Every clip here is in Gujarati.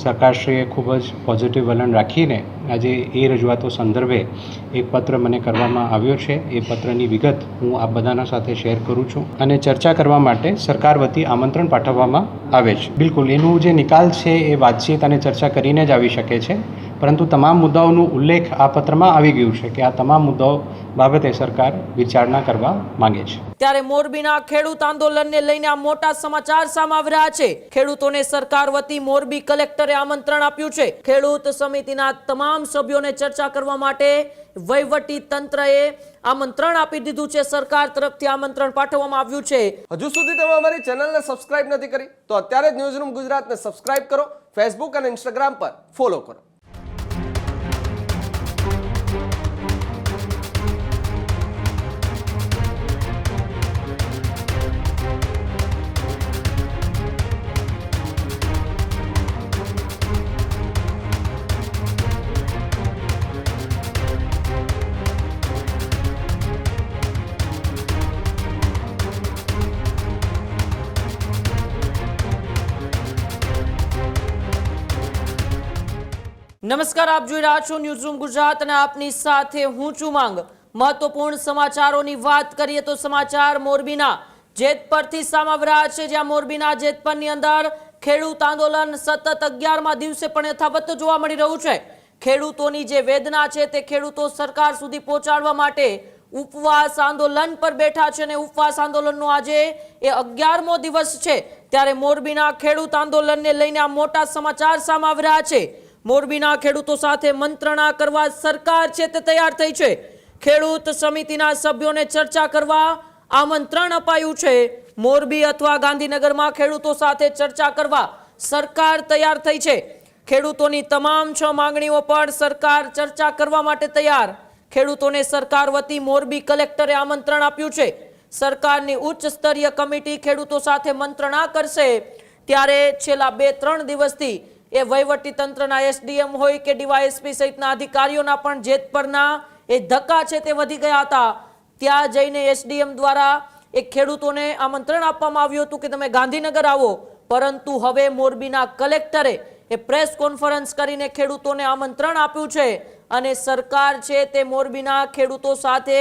સરકારશ્રીએ ખૂબ જ પોઝિટિવ વલણ રાખીને આજે એ રજૂઆતો સંદર્ભે એક પત્ર મને કરવામાં આવ્યો છે. એ પત્રની વિગત હું આપ બધાના સાથે શેર કરું છું અને ચર્ચા કરવા માટે સરકાર વતી આમંત્રણ પાઠવવામાં આવે છે. બિલકુલ એનું જે નિકાલ છે એ વાતચીત અને ચર્ચા કરીને જ આવી શકે છે, પરંતુ તમામ મુદ્દાઓનો ઉલ્લેખ આ પત્રમાં આવી ગયું છે કે આ તમામ મુદ્દાઓ બાબતે સરકાર વિચારણા કરવા માંગે છે. ત્યારે મોરબીના ખેડૂત આંદોલનને લઈને આ મોટા સમાચાર સામે આવી રહ્યા છે. ખેડૂતોને સરકાર વતી મોરબી કલેક્ટરે આમંત્રણ આપ્યું છે. ખેડૂત સમિતિના તમામ સભ્યોને ચર્ચા કરવા માટે વહીવટી તંત્રએ આમંત્રણ આપી દીધું છે. સરકાર તરફથી આમંત્રણ પાઠવવામાં આવ્યું છે. હજુ સુધી તમે અમારી ચેનલને સબસ્ક્રાઇબ નથી કરી તો અત્યારે જ ન્યૂઝરૂમ ગુજરાતને સબસ્ક્રાઇબ કરો, ફેસબુક અને ઇન્સ્ટાગ્રામ પર ફોલો કરો. નમસ્કાર, આપ જોઈ રહ્યા છો ન્યૂઝરૂમ ગુજરાત અને આપની સાથે હું છું માંગ. મહત્વપૂર્ણ સમાચારોની વાત કરીએ તો સમાચાર મોરબીના જેતપરથી સામે આવી રહ્યા છે, જ્યાં મોરબીના જેતપરની અંદર ખેડૂત આંદોલન સતત 11મા દિવસે પણ યથાવત જોવા મળી રહ્યું છે. ખેડૂતોની જે વેદના છે તે ખેડૂતો સરકાર સુધી પહોંચાડવા માટે ઉપવાસ આંદોલન પર બેઠા છે અને ઉપવાસ આંદોલનનો આજે એ 11મો દિવસ છે. ત્યારે મોરબીના ખેડૂત આંદોલનને લઈને આ મોટા સમાચાર સામે આવી રહ્યા છે. મોરબીના ખેડૂતો સાથે મંત્રણા કરવા સરકાર છે તે તૈયાર થઈ છે. ખેડૂત સમિતિના સભ્યોને ચર્ચા કરવા આમંત્રણ અપાયું છે. મોરબી અથવા ગાંધીનગરમાં ખેડૂતો સાથે ચર્ચા કરવા સરકાર તૈયાર થઈ છે. ખેડૂતોની તમામ 6 માંગણીઓ પર સરકાર ચર્ચા કરવા માટે તૈયાર. ખેડૂતોને સરકાર વતી મોરબી કલેક્ટરે આમંત્રણ આપ્યું છે. સરકારની ઉચ્ચ સ્તરીય કમિટી ખેડૂતો સાથે મંત્રણા કરશે. ત્યારે છેલ્લા 2-3 દિવસથી એ વહીવટી તંત્રના એસડીએમ હોય કે ડીવાયએસપી સહિતના અધિકારીઓના પણ જેતપરના એ ધક્કા છે તે વધી ગયા હતા. ત્યાં જઈને એસડીએમ દ્વારા એ ખેડૂતોને આમંત્રણ આપવામાં આવ્યું હતું કે તમે ગાંધીનગર આવો, પરંતુ હવે મોરબીના કલેક્ટરે એ પ્રેસ કોન્ફરન્સ કરીને ખેડૂતોને આમંત્રણ આપ્યું છે અને સરકાર છે તે મોરબીના ખેડૂતો સાથે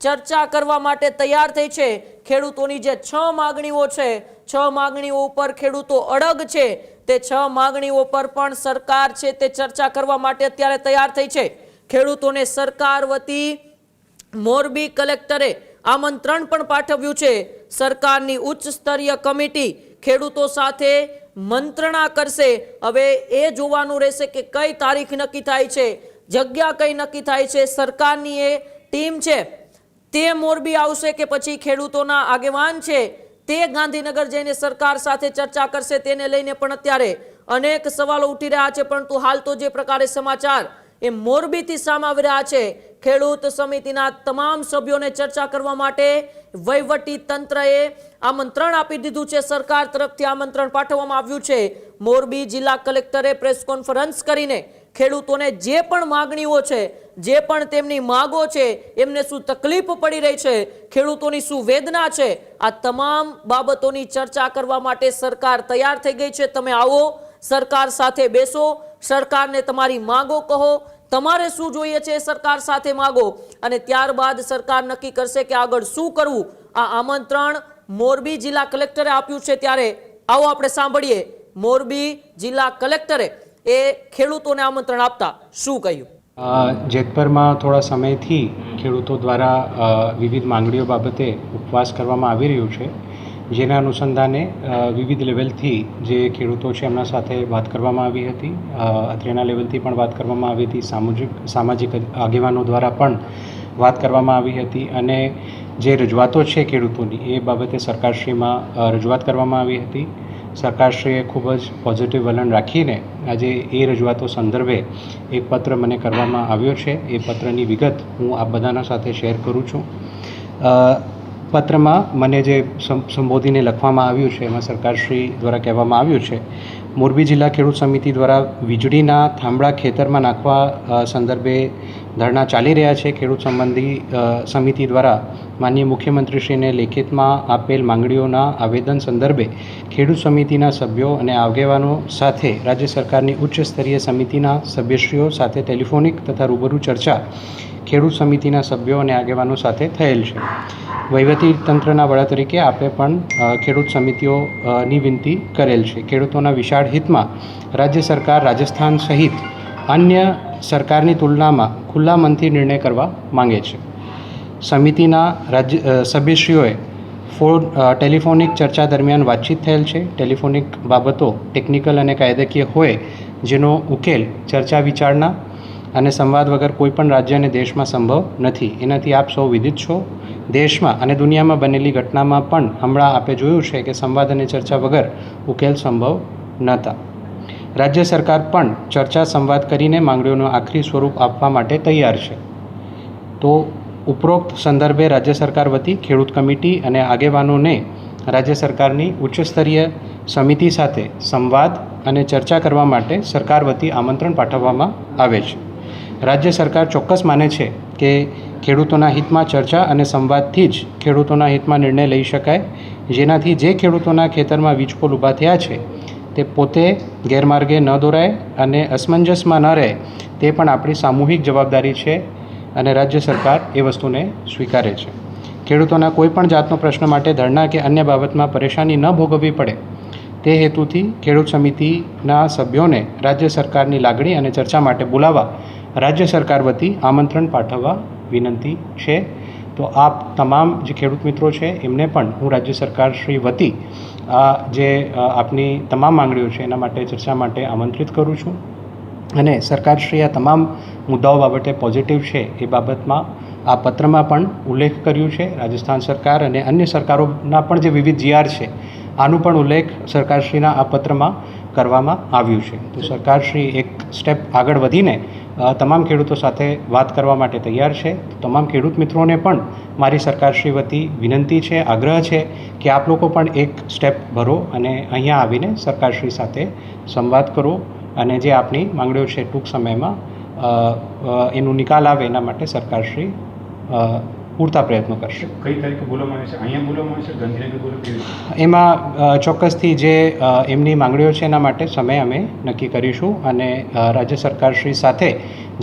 ચર્ચા કરવા માટે તૈયાર થઈ છે. ખેડૂતોની જે 6 માંગણીઓ છે, 6 માંગણીઓ ઉપર ખેડૂતો અડગ છે, તે 6 માંગણીઓ પર પણ સરકાર છે તે ચર્ચા કરવા માટે અત્યારે તૈયાર થઈ છે. ખેડૂતોને સરકાર વતી મોરબી કલેક્ટરે આમંત્રણ પણ પાઠવ્યું છે. સરકારની ઉચ્ચ સ્તરીય કમિટી ખેડૂતો સાથે મંત્રણા કરશે. હવે એ જોવાનું રહેશે કે કઈ તારીખ નક્કી થાય છે, જગ્યા કઈ નક્કી થાય છે. સરકારની એ ટીમ છે તે મોરબી આવશે કે પછી ખેડૂતોના આગેવાન છે તે ગાંધીનગર જઈને સરકાર સાથે ચર્ચા કરશે, તેને લઈને પણ અત્યારે અનેક સવાલો ઉઠી રહ્યા છે. પરંતુ હાલ તો જે પ્રકારે સમાચાર એ મોરબીથી સામે આવી રહ્યા છે, ખેડૂત સમિતિના તમામ સભ્યોને ચર્ચા કરવા માટે વહીવટી તંત્રએ આમંત્રણ આપી દીધું છે. સરકાર તરફથી આમંત્રણ પાઠવવામાં આવ્યું છે. મોરબી જિલ્લા કલેક્ટરે પ્રેસ કોન્ફરન્સ કરીને ખેડૂતોને જે પણ માંગણીઓ છે, જે પણ તેમની માંગો છે, એમને શું તકલીફ પડી રહી છે, ખેડૂતોની શું વેદના છે, આ તમામ બાબતોની ચર્ચા કરવા માટે સરકાર તૈયાર થઈ ગઈ છે. તમે આવો, સરકાર સાથે બેસો, સરકારને તમારી માંગો કહો, તમારે શું જોઈએ છે સરકાર સાથે માંગો અને ત્યારબાદ સરકાર નક્કી કરશે કે આગળ શું કરવું. આ આમંત્રણ મોરબી જિલ્લા કલેક્ટરે આપ્યું છે. ત્યારે આવો આપણે સાંભળીએ મોરબી જિલ્લા કલેક્ટરે એ ખેડૂતોને આમંત્રણ આપતા શું કહ્યું. જેતપરમાં થોડા સમયથી ખેડૂતો દ્વારા વિવિધ માંગણીઓ બાબતે ઉપવાસ કરવામાં આવી રહ્યું છે, જેના અનુસંધાને વિવિધ લેવલથી જે ખેડૂતો છે એમના સાથે વાત કરવામાં આવી હતી. અત્રેના લેવલથી પણ વાત કરવામાં આવી હતી, સામાજિક આગેવાનો દ્વારા પણ વાત કરવામાં આવી હતી અને જે રજૂઆતો છે ખેડૂતોની એ બાબતે સરકારશ્રીમાં રજૂઆત કરવામાં આવી હતી. સરકારશ્રીએ ખૂબ જ પોઝિટિવ વલણ રાખીને આજે એ રજૂઆતો સંદર્ભે એક પત્ર મને કરવામાં આવ્યો છે. એ પત્રની વિગત હું આપ બધાના સાથે શેર કરું છું. પત્રમાં મને જે સંબોધીને લખવામાં આવ્યું છે એમાં સરકારશ્રી દ્વારા કહેવામાં આવ્યું છે, મોરબી જિલ્લા ખેડૂત સમિતિ દ્વારા વીજળીના થાંભળા ખેતરમાં નાખવા સંદર્ભે ધરણા ચાલી રહ્યા છે. ખેડૂત સંબંધી સમિતિ દ્વારા માનનીય મુખ્યમંત્રીશ્રીને લેખિતમાં આપેલ માંગણીઓના આવેદન સંદર્ભે ખેડૂત સમિતિના સભ્યો અને આગેવાનો સાથે રાજ્ય સરકારની ઉચ્ચ સ્તરીય સમિતિના સભ્યશ્રીઓ સાથે ટેલિફોનિક તથા રૂબરૂ ચર્ચા ખેડૂત સમિતિના સભ્યો અને આગેવાનો સાથે થયેલ છે. વહીવટી તંત્રના વડા તરીકે આપણે પણ ખેડૂત સમિતિઓની વિનંતી કરેલ છે. ખેડૂતોના વિશાળ હિતમાં રાજ્ય સરકાર રાજસ્થાન સહિત અન્ય સરકારની તુલનામાં ખુલ્લા મનથી નિર્ણય કરવા માંગે છે. સમિતિના સભ્યશ્રીઓએ ટેલિફોનિક ચર્ચા દરમિયાન વાતચીત થયેલ છે. ટેલિફોનિક બાબતો ટેકનિકલ અને કાયદાકીય હોય જેનો ઉકેલ ચર્ચા વિચારણા અને સંવાદ વગર કોઈપણ રાજ્ય અને દેશમાં સંભવ નથી. એનાથી આપ સૌ વિદિત છો. દેશમાં અને દુનિયામાં બનેલી ઘટનામાં પણ હમણાં આપે જોયું છે કે સંવાદ અને ચર્ચા વગર ઉકેલ સંભવ નહોતા. રાજ્ય સરકાર પણ ચર્ચા સંવાદ કરીને માંગણીઓનું આખરી સ્વરૂપ આપવા માટે તૈયાર છે. તો ઉપરોક્ત સંદર્ભે રાજ્ય સરકાર વતી ખેડૂત કમિટી અને આગેવાનોને રાજ્ય સરકારની ઉચ્ચસ્તરીય સમિતિ સાથે સંવાદ અને ચર્ચા કરવા માટે સરકાર વતી આમંત્રણ પાઠવવામાં આવે છે. રાજ્ય સરકાર ચોક્કસ માને છે કે ખેડૂતોના હિતમાં ચર્ચા અને સંવાદથી જ ખેડૂતોના હિતમાં નિર્ણય લઈ શકાય, જેનાથી જે ખેડૂતોના ખેતરમાં વીજપોલ ઊભા થયા છે તે પોતે ગેરમાર્ગે ન દોરાય અને અસમંજસમાં ન રહે, તે પણ આપણી સામૂહિક જવાબદારી છે અને રાજ્ય સરકાર એ વસ્તુને સ્વીકારે છે. ખેડૂતોના કોઈપણ જાતનો પ્રશ્ન માટે ધરણા કે અન્ય બાબતમાં પરેશાની ન ભોગવવી પડે તે હેતુથી ખેડૂત સમિતિના સભ્યોને રાજ્ય સરકારની લાગણી અને ચર્ચા માટે બોલાવવા રાજ્ય સરકાર વતી આમંત્રણ પાઠવવા વિનંતી છે. તો આપ તમામ જે ખેડૂત મિત્રો છે એમને પણ હું રાજ્ય સરકાર શ્રી વતી આ જે આપની તમામ માંગણીઓ છે એના માટે ચર્ચા માટે આમંત્રિત કરું છું. અને સરકારશ્રી આ તમામ મુદ્દાઓ બાબતે પોઝિટિવ છે એ બાબતમાં આ પત્રમાં પણ ઉલ્લેખ કર્યું છે. રાજસ્થાન સરકાર અને અન્ય સરકારોના પણ જે વિવિધ GR છે આનું પણ ઉલ્લેખ સરકારશ્રીના આ પત્રમાં કરવામાં આવ્યું છે. તો સરકારશ્રી એક સ્ટેપ આગળ વધીને તમામ ખેડૂતો સાથે વાત કરવા માટે તૈયાર છે. તમામ ખેડૂત મિત્રોને પણ મારી સરકારશ્રી વતી વિનંતી છે, આગ્રહ છે કે આપ લોકો પણ એક સ્ટેપ ભરો અને અહીંયા આવીને સરકારશ્રી સાથે સંવાદ કરો અને જે આપની માંગણીઓ છે ટૂંક સમયમાં એનું નિકાલ આવે એના માટે સરકારશ્રી પૂરતા પ્રયત્નો કરશે. કઈ તારીખે બોલવામાં આવે છે? અહીંયા બોલવામાં આવે છે, ગાંધીનગર બોલવામાં? એમાં ચોક્કસથી જે એમની માંગણીઓ છે એના માટે સમય અમે નક્કી કરીશું અને રાજ્ય સરકારશ્રી સાથે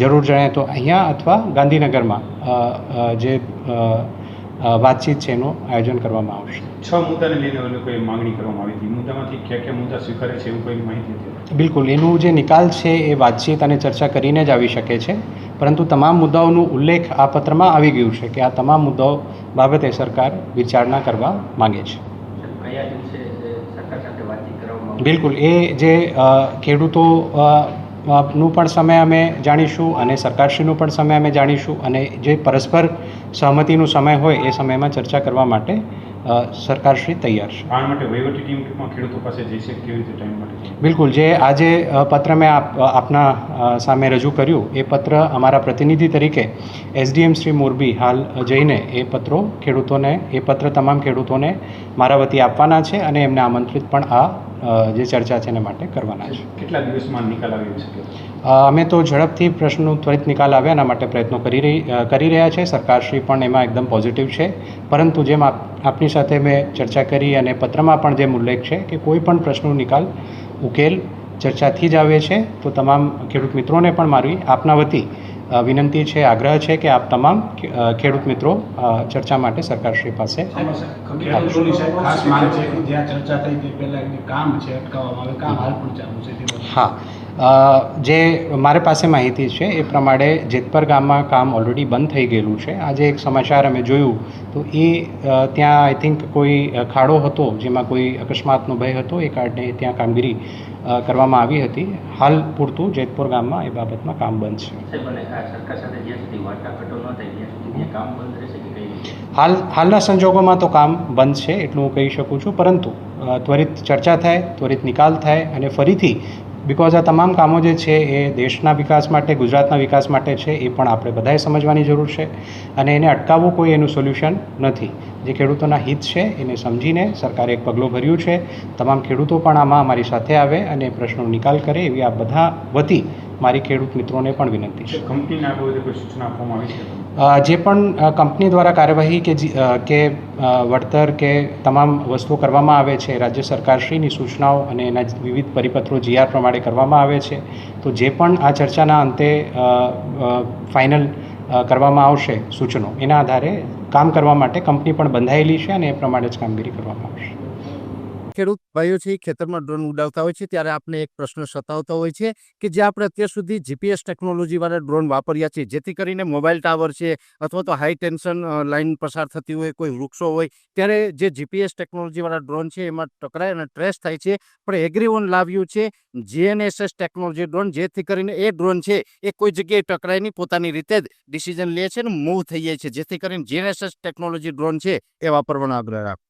જરૂર જણાય તો અહીંયા અથવા ગાંધીનગરમાં જે વાતચીત છે એનું આયોજન કરવામાં આવશે. 6 મુદ્દાને લઈને કોઈ માંગણી કરવામાં આવી હતી. મુદ્દામાંથી કયા મુદ્દા સ્વીકારે છે એવું કોઈ માહિતી હતી? બિલકુલ, એનું જે નિકાલ છે એ વાતચીત અને ચર્ચા કરીને જ આવી શકે છે, પરંતુ તમામ મુદ્દાઓનું ઉલ્લેખ આ પત્રમાં આવી ગયું છે કે આ તમામ મુદ્દાઓ બાબતે સરકાર વિચારણા કરવા માંગે છે. કયા દિવસે સરકાર સાથે વાતચીત કરવામાં? બિલકુલ, એ જે ખેડૂતો નું પણ સમય અમે જાણીશું અને સરકારશ્રીનું પણ સમય અમે જાણીશું અને જે પરસ્પર સહમતિનું સમય હોય એ સમયમાં ચર્ચા કરવા માટે સરકારશ્રી તૈયાર છે. આ માટે વહીવટી ટીમ ટૂંકમાં ખેડૂતો પાસે જઈશે કેવી રીતે ટાઈમ માટે? બિલકુલ, જે આજે પત્ર મેં આપના સામે રજૂ કર્યું એ પત્ર અમારા પ્રતિનિધિ તરીકે SDM શ્રી મોરબી હાલ જઈને એ પત્ર તમામ ખેડૂતોને મારા વતી આપવાના છે અને એમને આમંત્રિત પણ આ જે ચર્ચા છે એના માટે કરવાના છે. કેટલા દિવસમાં નિકાલ આવી શકે? અમે તો ઝડપથી પ્રશ્નનું ત્વરિત નિકાલ આવે એના માટે પ્રયત્નો કરી રહ્યા છે. સરકારશ્રી પણ એમાં એકદમ પોઝિટિવ છે, પરંતુ જેમ આપની સાથે મેં ચર્ચા કરી અને પત્રમાં પણ જેમ ઉલ્લેખ છે કે કોઈ પણ પ્રશ્નનો નિકાલ ઉકેલ ચર્ચાથી જ આવે છે. તો તમામ ખેડૂત મિત્રોને પણ મારી આપના વતી વિનંતી છે, આગ્રહ છે કે આપ તમામ ખેડૂત મિત્રો ચર્ચા માટે સરકારશ્રી પાસે હા. જે મારી પાસે માહિતી છે એ પ્રમાણે જેતપર ગામમાં કામ ઓલરેડી બંધ થઈ ગયેલું છે. આજે એક સમાચાર અમે જોયું તો એ ત્યાં આઈ થિંક કોઈ ખાડો હતો જેમાં કોઈ અકસ્માતનો ભય હતો, એ કારણે ત્યાં કામગીરી કરવામાં આવી હતી. હાલ પૂરતું જેતપુર ગામમાં એ બાબતમાં કામ બંધ છે. સરકાર સાથે જ્યાં સુધી વાટાઘાટો ન થાય ત્યાં સુધી કામ બંધ રહેશે કે કઈ? હાલના સંજોગોમાં તો કામ બંધ છે એટલું હું કહી શકું છું, પરંતુ ત્વરિત ચર્ચા થાય, ત્વરિત નિકાલ થાય અને ફરીથી બિકોઝ આ તમામ કામો જે છે એ દેશના વિકાસ માટે, ગુજરાતના વિકાસ માટે છે, એ પણ આપણે બધાએ સમજવાની જરૂર છે અને એને અટકાવવું કોઈ એનું સોલ્યુશન નથી. જે ખેડૂતોના હિત છે એને સમજીને સરકારે એક પગલું ભર્યું છે. તમામ ખેડૂતો પણ આમાં અમારી સાથે આવે અને પ્રશ્નનો નિકાલ કરે એવી આ બધા વતી મારી ખેડૂત મિત્રોને પણ વિનંતી છે. કંપનીને આ બાબતે કોઈ સૂચના આપવામાં આવી છે? જે પણ કંપની દ્વારા કાર્યવાહી કે વળતર કે તમામ વસ્તુઓ કરવામાં આવે છે રાજ્ય સરકારશ્રીની સૂચનાઓ અને એના વિવિધ પરિપત્રો GR પ્રમાણે કરવામાં આવે છે. તો જે પણ આ ચર્ચાના અંતે ફાઇનલ કરવામાં આવશે સૂચનો, એના આધારે કામ કરવા માટે કંપની પણ બંધાયેલી છે અને એ પ્રમાણે જ કામગીરી કરવામાં આવશે. ખેડૂત ભાઈઓ છે ખેતરમાં ડ્રોન ઉડાવતા હોય છે ત્યારે આપણે એક પ્રશ્ન સતાવતો હોય છે કે જે આપણે અત્યાર સુધી GPS ટેકનોલોજી વાળા ડ્રોન વાપર્યા છે, જેથી કરીને મોબાઈલ ટાવર છે અથવા તો હાઈ ટેન્શન લાઇન પસાર થતી હોય, કોઈ વૃક્ષો હોય, ત્યારે જે GPS ટેકનોલોજી વાળા ડ્રોન છે એમાં ટકરાય અને ટ્રેસ થાય છે. પણ એગ્રીવન લાવ્યું છે GNSS ટેકનોલોજી ડ્રોન, જેથી કરીને એ ડ્રોન છે એ કોઈ જગ્યાએ ટકરાય નહીં, પોતાની રીતે જ ડિસિઝન લે છે અને મૂવ થઈ જાય છે, જેથી કરીને GNSS ટેકનોલોજી ડ્રોન છે એ વાપરવાનો આગ્રહ રાખો.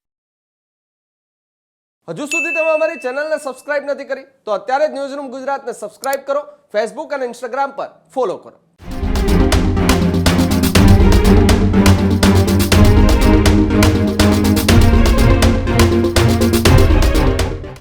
હજુ સુધી તમે અમારી ચેનલને સબસ્ક્રાઇબ નથી કરી તો અત્યારે જ ન્યૂઝરૂમ ગુજરાતને સબસ્ક્રાઇબ કરો, ફેસબુક અને ઇન્સ્ટાગ્રામ પર ફોલો કરો.